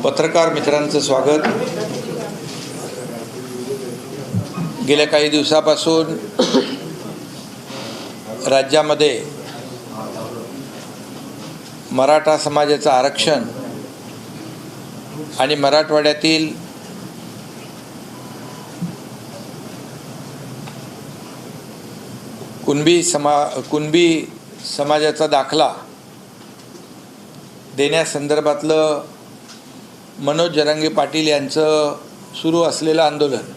पत्रकार मित्रांचं स्वागत। गेल्या काही दिवसापासून राज्यामध्ये मराठा समाजाचं आरक्षण आणि मराठवाड्यातील कुणबी समाजाचा दाखला देण्यासंदर्भातलं मनोज जरांगे पाटील यांचं सुरू असलेलं आंदोलन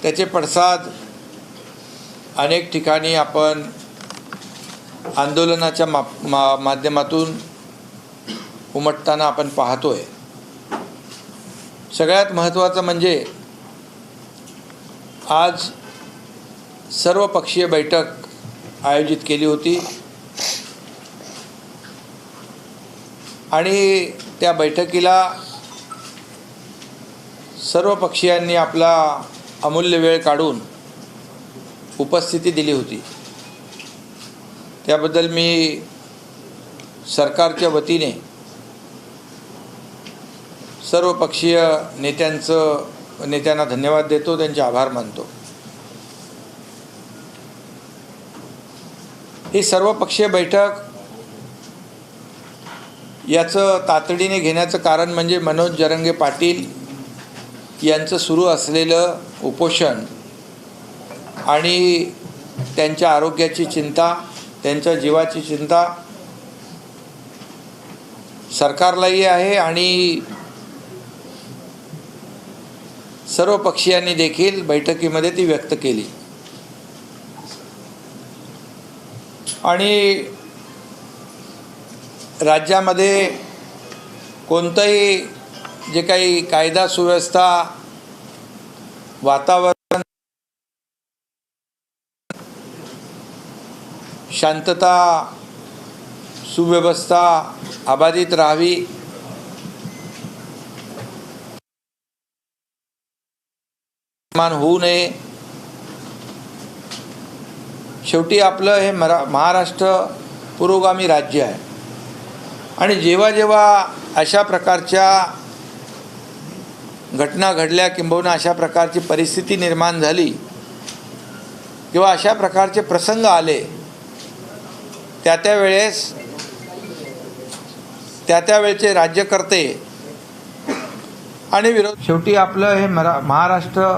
त्याचे पडसाद अनेक ठिकाणी आपण आंदोलनाच्या माध्यमातून उमटताना आपण पाहतोय। सगळ्यात महत्त्वाचं म्हणजे आज सर्वपक्षीय बैठक आयोजित केली होती आणि त्या बैठकीला सर्व पक्षीयांनी आपला अमूल्य वेळ काढून उपस्थिती दिली होती। त्याबद्दल मी सरकारच्या वतीने सर्व पक्षीय नेत्यांना धन्यवाद देतो, त्यांचे आभार मानतो। ही सर्वपक्षीय बैठक याचं तातडीने घेण्याचं कारण म्हणजे मनोज जरांगे पाटील यांचं सुरू असलेलं उपोषण आणि त्यांच्या आरोग्याची चिंता, त्यांच्या जीवाची चिंता सरकारलाही आहे आणि सर्व पक्षीयांनी देखील बैठकीमध्ये ती व्यक्त केली। आणि राज्यामध्ये कोणतंही जे काही कायदा सुव्यवस्था वातावरण शांतता सुव्यवस्था अबाधित राहावी मान होऊ नये। शेवटी आपलं हे महाराष्ट्र पुरोगामी राज्य आहे आणि जेव्हा जेव्हा अशा प्रकारच्या घटना घडल्या किंबहुना अशा प्रकारची परिस्थिती निर्माण झाली किंवा अशा प्रकारचे प्रसंग आले त्यावेळेचे राज्यकर्ते आणि विरोध शेवटी आपलं हे महाराष्ट्र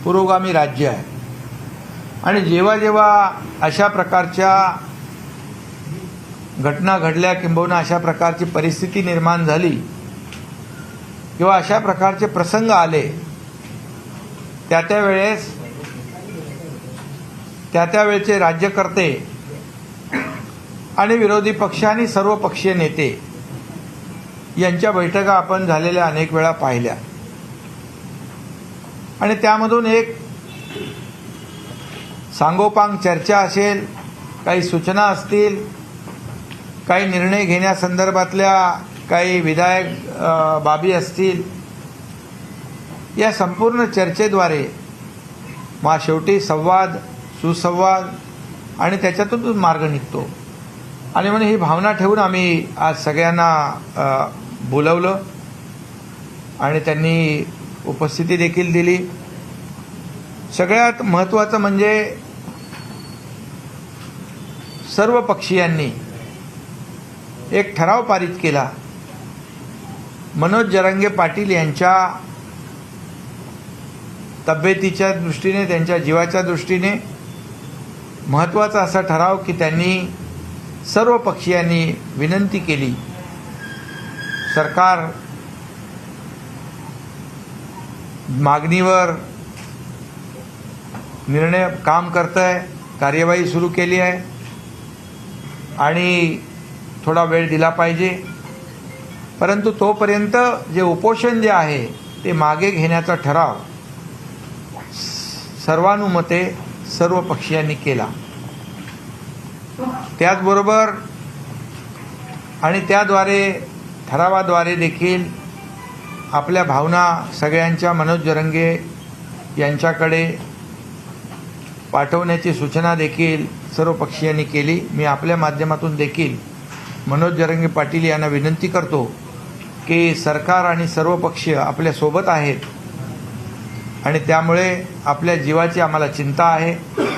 पुरोगामी राज्य आहे आणि जेव्हा जेव्हा अशा प्रकारच्या घटना घडल्या किंबहुना अशा प्रकारची परिस्थिती निर्माण झाली किंवा अशा प्रकारचे प्रसंग आले त्यावेळेचे राज्यकर्ते आणि विरोधी पक्ष आणि सर्व पक्षीय नेते यांच्या बैठका आपण झालेल्या अनेक वेळा पाहिल्या आणि त्यामधून एक सांगोपांग चर्चा असेल, काही सूचना असतील, काही निर्णय घेण्यासंदर्भातल्या काही विधायक बाबी असतील, या संपूर्ण चर्चेद्वारे मग शेवटी संवाद सुसंवाद आणि त्याच्यातून मार्ग निघतो। आणि म्हणून ही भावना ठेवून आम्ही आज सगळ्यांना बोलवलं आणि त्यांनी उपस्थिती देखील दिली। सगळ्यात महत्त्वाचं म्हणजे सर्व पक्षीयांनी एक ठराव पारित केला। मनोज जरांगे पाटील यांच्या तब्येतीच्या दृष्टीने, त्यांच्या जीवाच्या दृष्टीने महत्त्वाचा असा ठराव की त्यांनी सर्व पक्षीयांनी विनंती केली, सरकार मागणीवर निर्णय काम करतंय, कार्यवाही सुरू केली आहे आणि थोडा वेळ दिला पाहिजे, परंतु तोपर्यंत जे उपोषण जे आहे ते मागे घेण्याचा ठराव सर्वानुमते सर्व पक्षीयांनी केला। त्याचबरोबर आणि त्याद्वारे ठरावाद्वारे देखील आपल्या भावना सगळ्यांच्या मनोज जरांगे यांच्याकडे पाठवण्याची सूचना देखील सर्व पक्षीयांनी केली. मी आपल्या माध्यमातून देखील मनोज जरांगे पाटील यांना विनंती करतो की सरकार आणि सर्व पक्ष आपल्या सोबत आहेत आणि त्यामुळे आपल्या जीवाची आम्हाला चिंता आहे,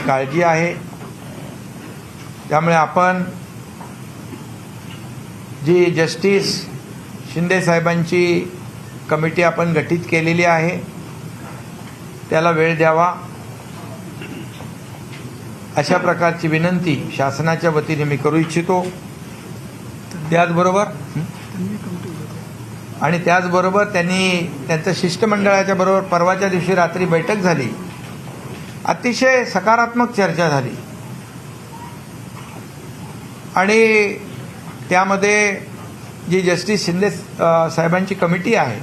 काळजी आहे. त्यामुळे आपण जी जस्टिस शिंदे साहेबांची कमिटी आपण गठीत केलेली आहे त्याला वेळ द्यावा, अशा प्रकारची विनंती शासनाच्या वतीने मी करू इच्छितो. त्याचबरोबर त्यांनी त्यांच्या शिष्टमंडळाच्या बरोबर परवाच्या दिवशी रात्री बैठक झाली. अतिशय सकारात्मक चर्चा झाली आणि त्यामध्ये जी जस्टिस शिंदे साहेबांची कमिटी आहे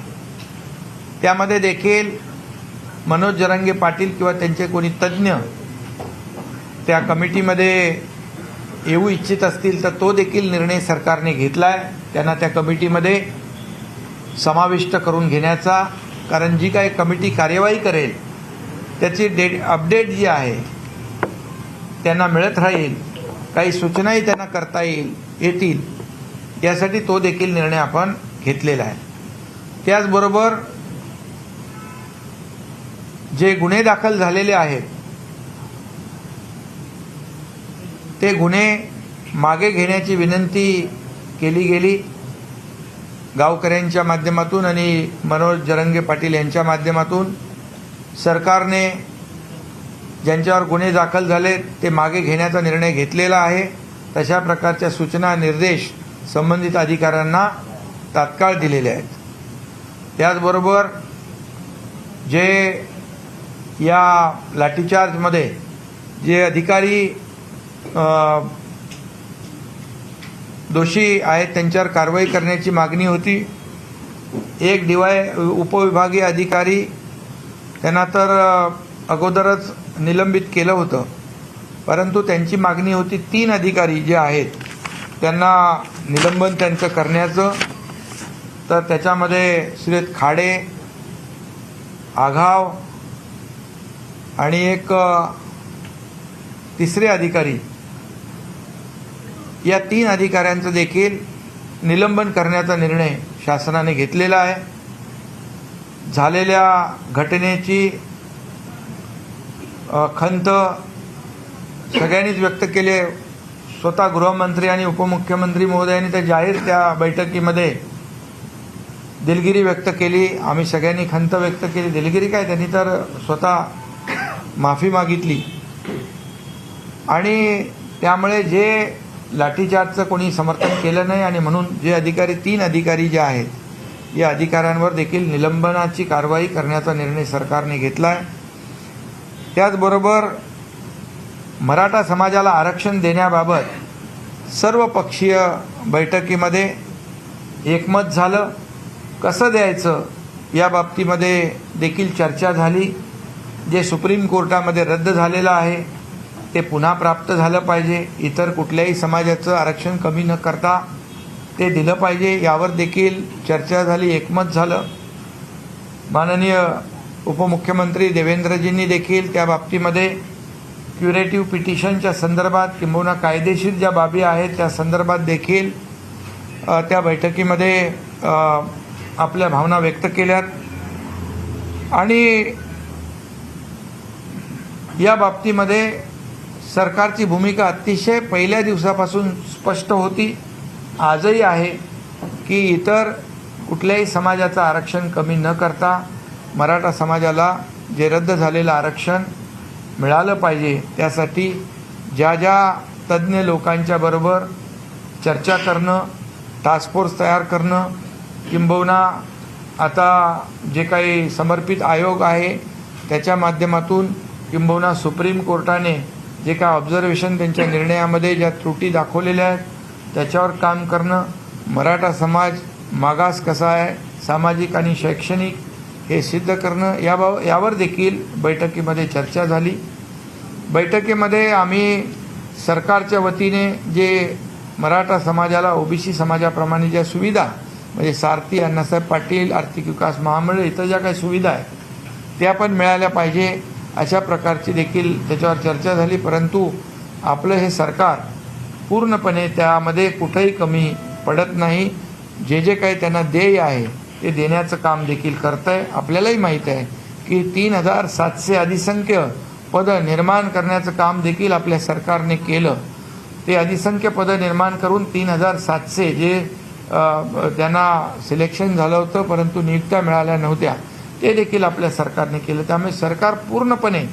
त्यामध्ये देखील मनोज जरांगे पाटील किंवा त्यांचे कोणी तज्ज्ञ त्या कमिटीमध्ये येऊ इच्छित असतील तर तो देखील निर्णय सरकारने घेतला आहे त्यांना त्या कमिटीमध्ये समाविष्ट करून घेण्याचा. कारण जी काही कमिटी कार्यवाही करेल त्याची अपडेट जी आहे त्यांना मिळत राहील, काही सूचनाही त्यांना करता येतील यासाठी तो देखील निर्णय आपण घेतलेला आहे. त्याचबरोबर जे गुन्हे दाखल झालेले आहेत ते गुन्हे मागे घेण्याची विनंती केली गेली गावकऱ्यांच्या माध्यमातून आणि मनोज जरांगे पाटील यांच्या माध्यमातून. सरकारने ज्यांच्यावर गुन्हे दाखल झाले ते मागे घेण्याचा निर्णय घेतलेला आहे. तशा प्रकारच्या सूचना निर्देश संबंधित अधिकाऱ्यांना तात्काळ दिलेले आहेत. त्याचबरोबर जे या लाठीचार्जमध्ये जे अधिकारी दोषी आहेत त्यांच्यावर कारवाई करण्याची मागणी होती. एक उपविभागीय अधिकारी त्यांना तर अगोदरच निलंबित केलं होतं, परंतु त्यांची मागणी होती 3 अधिकारी जे आहेत त्यांना निलंबन त्यांचं करण्याचं. तर त्याच्यामध्ये श्री खाडे, आघाव आणि एक तिसरे अधिकारी, या 3 अधिकाऱ्यांचं देखील निलंबन करण्याचा निर्णय शासनाने घेतलेला आहे. झालेल्या घटनेची खंत सगळ्यांनीच व्यक्त केली. स्वतः गृहमंत्री आणि उपमुख्यमंत्री महोदयांनी त्या जाहीर त्या बैठकीमध्ये दिलगिरी व्यक्त केली. आम्ही सगळ्यांनी खंत व्यक्त केली. दिलगिरी काय, त्यांनी तर स्वतः माफी मागितली. आणि त्यामुळे जे लाठीचार्जचं कोणी समर्थन केलं नाही आणि म्हणून जे अधिकारी 3 अधिकारी जे आहेत या अधिकाऱ्यांवर देखील निलंबनाची कारवाई करण्याचा निर्णय सरकारने घेतला आहे. त्याचबरोबर मराठा समाजाला आरक्षण देण्याबाबत सर्व पक्षीय बैठकीमध्ये एकमत झालं. कसं द्यायचं या बाबतीमध्ये देखील चर्चा झाली. जे सुप्रीम कोर्टामध्ये रद्द झालेलं आहे ते पुन्हा प्राप्त झालं पाहिजे. इतर कुठल्याही समाजाचं आरक्षण कमी न करता ते दिलं पाहिजे, यावर देखील चर्चा झाली, एकमत झालं. माननीय उपमुख्यमंत्री देवेंद्रजींनी देखील त्या बाबतीमध्ये क्युरेटिव्ह पिटिशनच्या संदर्भात किंबहुना कायदेशीर ज्या बाबी आहेत त्या संदर्भात देखील त्या बैठकीमध्ये आपल्या भावना व्यक्त केल्यात. आणि या बाबतीमध्ये सरकारची भूमिका अतिशय पहिल्या दिवसापासून स्पष्ट होती, आजही आहे, की इतर कुठल्याही समाजाचं आरक्षण कमी न करता मराठा समाजाला जे रद्द झालेलं आरक्षण मिळालं पाहिजे. त्यासाठी ज्या ज्या तज्ज्ञ लोकांच्या बरोबर चर्चा करणं, टास्क फोर्स तयार करणं, किंबहुना आता जे काही समर्पित आयोग आहे त्याच्या माध्यमातून किंबहुना सुप्रीम कोर्टाने जे काय ऑब्झर्वेशन त्यांच्या निर्णयामध्ये ज्या त्रुटी दाखवलेल्या आहेत त्याच्यावर काम करणं, मराठा समाज मागास कसा आहे सामाजिक आणि शैक्षणिक हे सिद्ध करणं, यावर देखील बैठकीमध्ये चर्चा झाली. बैठकीमध्ये आम्ही सरकारच्या वतीने जे मराठा समाजाला ओबीसी समाजाप्रमाणे ज्या सुविधा म्हणजे सारथी, अण्णासाहेब पाटील, आर्थिक विकास महामंडळ इतर ज्या काही सुविधा आहेत त्या पण मिळाल्या पाहिजे अशा प्रकारची देखील त्याच्यावर चर्चा झाली. परंतु आपलं हे सरकार पूर्णपणे त्यामध्ये कुठेही कमी पडत नाही. जे जे काही त्यांना ध्येय आहे ते देण्याचं काम देखील करत आहे. आपल्यालाही माहीत आहे की 3700 अधिसंख्य पदं निर्माण करण्याचं काम देखील आपल्या सरकारने केलं. ते अधिसंख्य पदं निर्माण करून 3700 जे त्यांना सिलेक्शन झालं होतं परंतु नियुक्त्या मिळाल्या नव्हत्या ते देखील आपल्या सरकारने केलं. त्यामुळे सरकार पूर्णपणे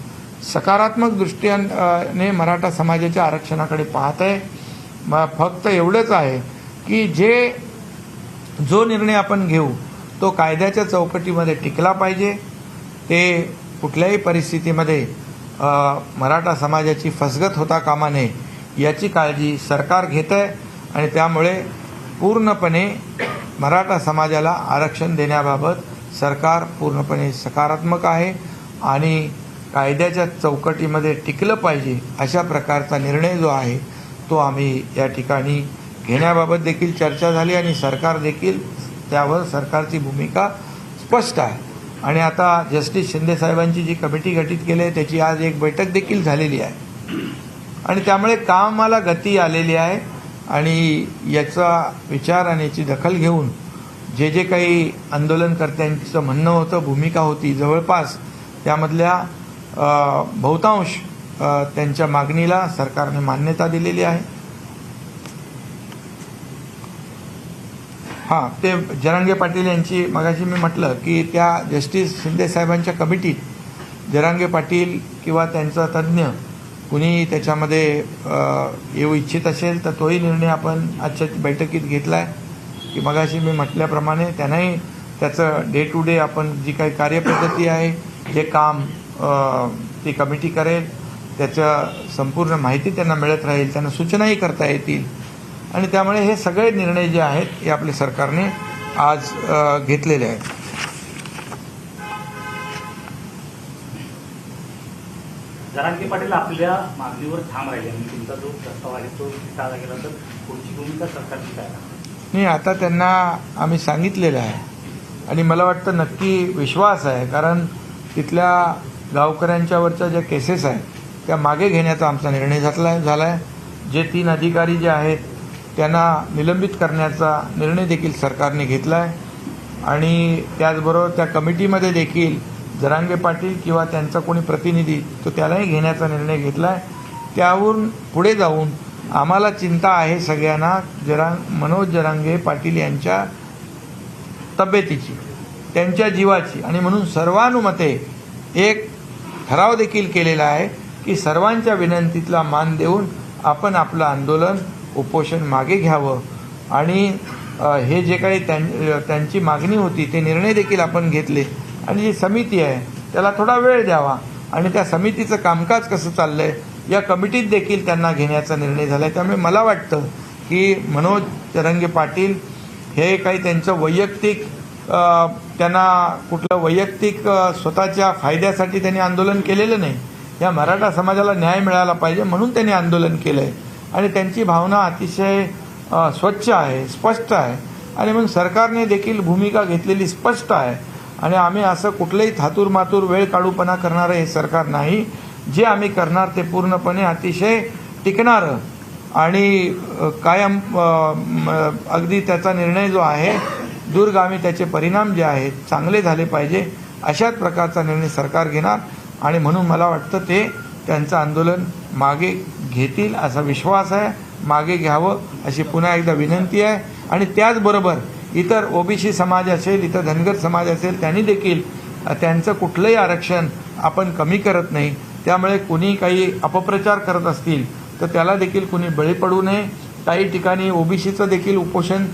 सकारात्मक दृष्टीने मराठा समाजाच्या आरक्षणाकडे पाहत आहे. फक्त एवढंच आहे की जो निर्णय आपण घेऊ तो कायद्याच्या चौकटीमध्ये टिकला पाहिजे. ते कुठल्याही परिस्थितीमध्ये मराठा समाजाची फसगत होता कामा नये याची काळजी सरकार घेत आहे आणि त्यामुळे पूर्णपणे मराठा समाजाला आरक्षण देण्याबाबत सरकार पूर्णपणे सकारात्मक आहे आणि कायद्याच्या चौकटीमध्ये टिकलं पाहिजे अशा प्रकारचा निर्णय जो आहे तो आम्ही या ठिकाणी घेण्याबाबत देखील चर्चा झाली आणि सरकार देखील त्यावर सरकारची भूमिका स्पष्ट आहे. आणि आता जस्टिस शिंदे साहेबांची जी कमिटी गठीत केली आहे त्याची आज एक बैठक देखील झालेली आहे आणि त्यामुळे कामाला गती आलेली आहे आणि याचा विचार आणि याची दखल घेऊन जे जे काही आंदोलनकर्त्यांचं म्हणणं होतं भूमिका होती जवळपास त्यामधल्या बहुतांश त्यांच्या मागणीला सरकारने मान्यता दिलेली आहे. हां, ते जरांगे पाटील यांची मगाशी मी म्हटलं की त्या जस्टिस शिंदे साहेबांच्या कमिटीत जरांगे पाटील किंवा त्यांचा तज्ज्ञ कुणी त्याच्यामध्ये येऊ इच्छित असेल तर तोही निर्णय आपण आजच्या बैठकीत घेतला आहे की मगाशी मी म्हटल्याप्रमाणे त्यांनाही त्याचं डे टू डे आपण जी काही कार्यपद्धती आहे जे काम ती कमिटी करेल त्याचं संपूर्ण माहिती त्यांना मिळत राहील, त्यांना सूचनाही करता येतील आणि त्यामुळे हे सगळे निर्णय जे आहेत हे आपल्या सरकारने आज घेतलेले आहेत. जरांगे पाटील आपल्या मागणीवर ठाम राहिले आणि तुमचा जो प्रस्ताव आहे तो टाळला गेला तर पुढची भूमिका सरकारची काय नाही, आता त्यांना आम्ही सांगितलेलं आहे आणि मला वाटतं नक्की विश्वास आहे कारण तिथल्या गावकऱ्यांच्यावरच्या ज्या केसेस आहेत त्या मागे घेण्याचा आमचा निर्णय झाला आहे. जे 3 अधिकारी जे आहेत त्यांना निलंबित करण्याचा निर्णय देखील सरकारने घेतला आहे आणि त्याचबरोबर त्या कमिटीमध्ये देखील जरांगे पाटील किंवा त्यांचा कोणी प्रतिनिधी तो त्यालाही घेण्याचा निर्णय घेतला आहे. त्यावरून पुढे जाऊन आम्हाला चिंता आहे सगळ्यांना मनोज जरांगे पाटील यांच्या तब्येतीची, त्यांच्या जीवाची आणि म्हणून सर्वानुमते एक ठराव देखील केलेला आहे की सर्वांच्या विनंतीला मान देऊन आपण आपलं आंदोलन उपोषण मागे घ्यावं आणि हे जे काही त्यांची मागणी होती ते निर्णय देखील आपण घेतले आणि जी समिती आहे त्याला थोडा वेळ द्यावा आणि त्या समितीचं कामकाज कसं चाललंय या कमिटीत देखील त्यांना घेण्याचा निर्णय झाला आहे. त्यामुळे मला वाटतं की मनोज जरांगे पाटील हे काही त्यांचं वैयक्तिक त्यांना कुठलं वैयक्तिक स्वतःच्या फायद्यासाठी त्यांनी आंदोलन केलेलं नाही. या मराठा समाजाला न्याय मिळाला पाहिजे म्हणून त्यांनी आंदोलन केलं आहे आणि त्यांची भावना अतिशय स्वच्छ आहे, स्पष्ट आहे आणि म्हणून सरकारने देखील भूमिका घेतलेली स्पष्ट आहे आणि आम्ही असं कुठलंही थातूरमातूर वेळ काढूपणा करणारं हे सरकार नाही. जे आम्ही करणार ते पूर्णपणे अतिशय टिकणारं आणि कायम अगदी त्याचा निर्णय जो आहे दूरगामी त्याचे परिणाम जे आहेत चांगले झाले पाहिजे अशाच प्रकारचा निर्णय सरकार घेणार आणि म्हणून मला वाटतं ते त्यांचं आंदोलन मागे घेतील असा विश्वास आहे. मागे घ्यावं अशी पुन्हा एकदा विनंती आहे आणि त्याचबरोबर इतर ओबीसी समाज असेल, इतर धनगर समाज असेल त्यांनी देखील त्यांचं कुठलंही आरक्षण आपण कमी करत नाही. त्यामुळे कुणी काही अपप्रचार करत असतील तर त्याला देखील कुणी बळी पडू नये. काही ठिकाणी ओबीसीचं देखील उपोषण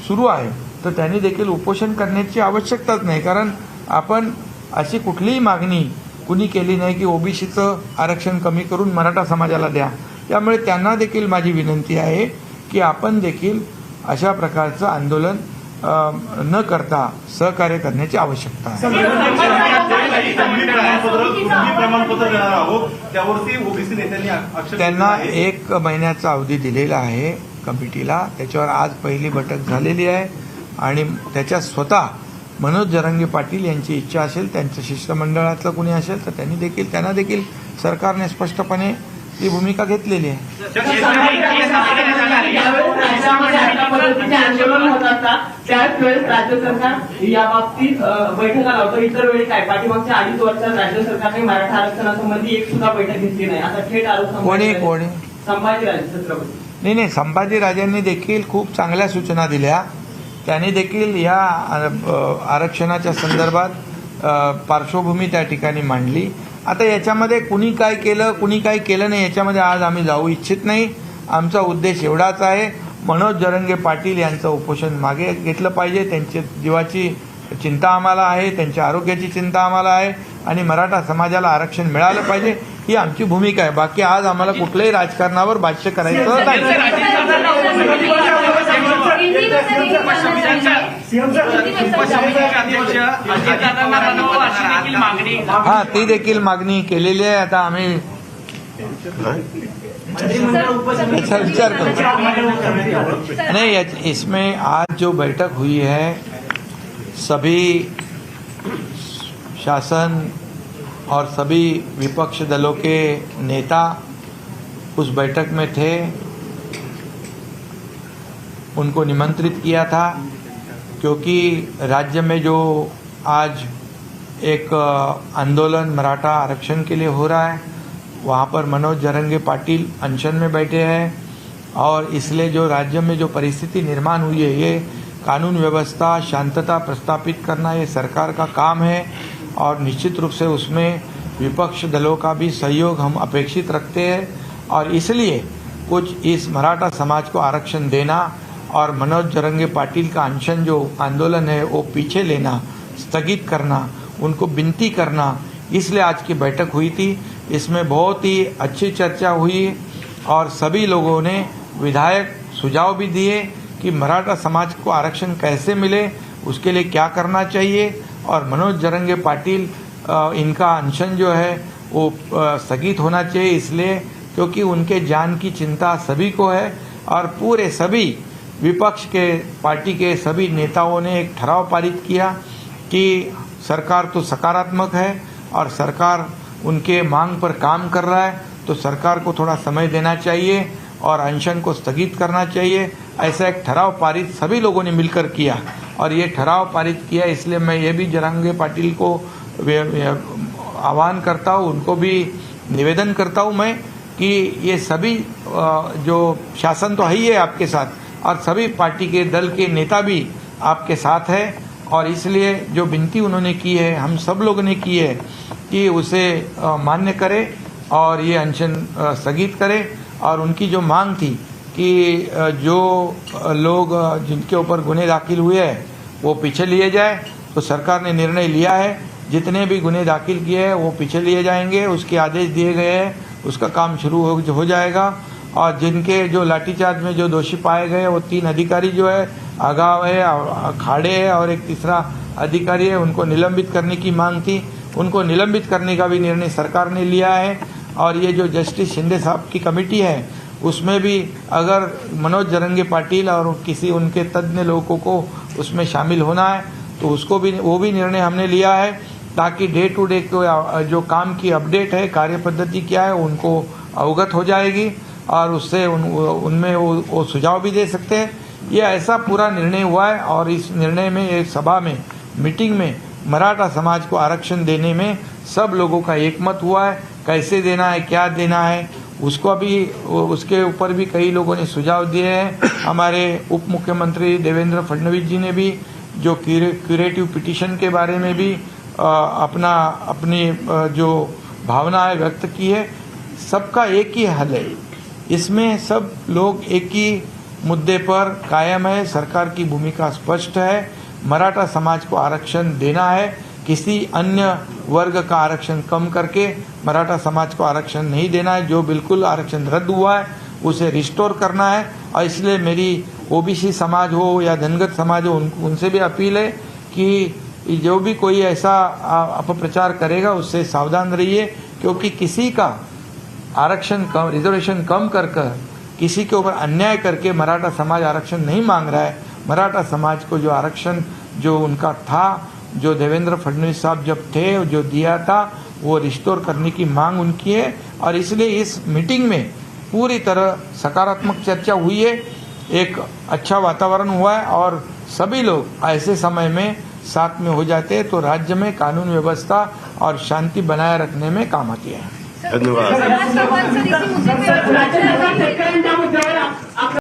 सुरू आहे तर त्यांनी देखील उपोषण करण्याची आवश्यकताच नाही कारण आपण अशी कुठलीही मागणी कुणी केली नाही की ओबीसीचं आरक्षण कमी करून मराठा समाजाला द्या. त्यामुळे त्यांना देखील माझी विनंती आहे की आपण देखील अशा प्रकारचं आंदोलन न करता सहकार्य करण्याची आवश्यकता आहे. त्यांना 1 महिन्याचा अवधी दिलेला आहे कमिटीला. त्याच्यावर आज पहिली बैठक झालेली आहे आणि त्याच्या स्वतः मनोज जरांगे पाटील यांची इच्छा असेल, त्यांचं शिष्टमंडळातलं कुणी असेल तर त्यांना देखील सरकारने स्पष्टपणे ती भूमिका घेतलेली आहे. आंदोलन होत असता त्याच वेळेस राज्य सरकार या बाबतीत बैठका लावतं. इतर वेळी काय पाठीमागच्या 2.5 वर्षात राज्य सरकारने मराठा आरक्षणासंबंधी एक सुद्धा बैठक घेतली नाही, असा थेट आरोप कोणी संभाजीराजे छत्रपती. नाही, संभाजीराजांनी देखील खूप चांगल्या सूचना दिल्या. त्यांनी देखील या आरक्षणाच्या संदर्भात पार्श्वभूमी त्या ठिकाणी मांडली. आता याच्यामध्ये कुणी काय केलं कुणी काय केलं नाही याच्यामध्ये आज आम्ही जाऊ इच्छित नाही. आमचा उद्देश एवढाच आहे, मनोज जरंगे पाटील यांचं उपोषण मागे घेतलं पाहिजे. त्यांची जीवाची चिंता आम्हाला आहे, त्यांच्या आरोग्याची चिंता आम्हाला आहे आणि मराठा समाजाला आरक्षण मिळालं पाहिजे ही आमची भूमिका आहे. बाकी आज आम्हाला कुठल्याही राजकारणावर भाष्य करायचं नाही. हा, ती देखील मागणी केलेली आहे. आता आम्ही विचार करो. नहीं, इसमें आज जो बैठक हुई है सभी शासन और सभी विपक्ष दलों के नेता उस बैठक में थे. उनको निमंत्रित किया था क्योंकि राज्य में जो आज एक आंदोलन मराठा आरक्षण के लिए हो रहा है वहाँ पर मनोज जरंगे पाटिल अनशन में बैठे हैं और इसलिए जो राज्य में जो परिस्थिति निर्माण हुई है ये कानून व्यवस्था शांतता प्रस्थापित करना ये सरकार का काम है और निश्चित रूप से उसमें विपक्ष दलों का भी सहयोग हम अपेक्षित रखते हैं और इसलिए कुछ इस मराठा समाज को आरक्षण देना और मनोज जरंगे पाटिल का अनशन जो आंदोलन है वो पीछे लेना, स्थगित करना, उनको विनती करना, इसलिए आज की बैठक हुई थी. इसमें बहुत ही अच्छी चर्चा हुई और सभी लोगों ने विधायक सुझाव भी दिए कि मराठा समाज को आरक्षण कैसे मिले, उसके लिए क्या करना चाहिए और मनोज जरंगे पाटिल इनका अनशन जो है वो स्थगित होना चाहिए इसलिए क्योंकि उनके जान की चिंता सभी को है. और पूरे सभी विपक्ष के पार्टी के सभी नेताओं ने एक ठराव पारित किया कि सरकार तो सकारात्मक है और सरकार उनके मांग पर काम कर रहा है तो सरकार को थोड़ा समय देना चाहिए और अनशन को स्थगित करना चाहिए. ऐसा एक ठराव पारित सभी लोगों ने मिलकर किया और ये ठराव पारित किया. इसलिए मैं ये भी जरंगे पाटिल को आह्वान करता हूँ, उनको भी निवेदन करता हूँ मैं कि ये सभी जो शासन तो है ही है आपके साथ और सभी पार्टी के दल के नेता भी आपके साथ है और इसलिए जो विनती उन्होंने की है हम सब लोगों ने की है कि उसे मान्य करे और ये अनशन स्थगित करे. और उनकी जो मांग थी कि जो लोग जिनके ऊपर गुने दाखिल हुए हैं वो पीछे लिए जाए तो सरकार ने निर्णय लिया है. जितने भी गुने दाखिल किए हैं वो पीछे लिए जाएंगे, उसके आदेश दिए गए हैं, उसका काम शुरू हो जाएगा. और जिनके जो लाठीचार्ज में जो दोषी पाए गए वो 3 अधिकारी जो है आगाव है, खाड़े है और एक तीसरा अधिकारी है, उनको निलंबित करने की मांग थी. उनको निलंबित करने का भी निर्णय सरकार ने लिया है. और ये जो जस्टिस शिंदे साहब की कमेटी है उसमें भी अगर मनोज जरंगे पाटिल और किसी उनके तज्ञ लोगों को उसमें शामिल होना है तो उसको भी वो भी निर्णय हमने लिया है ताकि डे टू डे जो काम की अपडेट है, कार्य पद्धति क्या है उनको अवगत हो जाएगी और उससे उनमें वो सुझाव भी दे सकते हैं. ये ऐसा पूरा निर्णय हुआ है और इस निर्णय में एक सभा में मीटिंग में मराठा समाज को आरक्षण देने में सब लोगों का एकमत हुआ है. कैसे देना है, क्या देना है, उसको भी उसके ऊपर भी कई लोगों ने सुझाव दिए हैं. हमारे उप मुख्यमंत्री देवेंद्र फडणवीस जी ने भी जो क्यूरेटिव पिटीशन के बारे में भी अपनी जो भावना है व्यक्त की है. सबका एक ही हल है, इसमें सब लोग एक ही मुद्दे पर कायम है. सरकार की भूमिका स्पष्ट है, मराठा समाज को आरक्षण देना है. किसी अन्य वर्ग का आरक्षण कम करके मराठा समाज को आरक्षण नहीं देना है. जो बिल्कुल आरक्षण रद्द हुआ है उसे रिस्टोर करना है. और इसलिए मेरी ओबीसी समाज हो या धनगत समाज हो उनसे भी अपील है कि जो भी कोई ऐसा अपप्रचार करेगा उससे सावधान रहिए क्योंकि किसी का आरक्षण कम, रिजर्वेशन कम कर किसी के ऊपर अन्याय करके मराठा समाज आरक्षण नहीं मांग रहा है. मराठा समाज को जो आरक्षण जो उनका था, जो देवेंद्र फडणवीस साहब जब थे जो दिया था वो रिस्टोर करने की मांग उनकी है. और इसलिए इस मीटिंग में पूरी तरह सकारात्मक चर्चा हुई है, एक अच्छा वातावरण हुआ है और सभी लोग ऐसे समय में साथ में हो जाते हैं तो राज्य में कानून व्यवस्था और शांति बनाए रखने में काम आती है। धन्यवाद। राज्य सरकार शेतकऱ्यांच्या मुद्द्यावर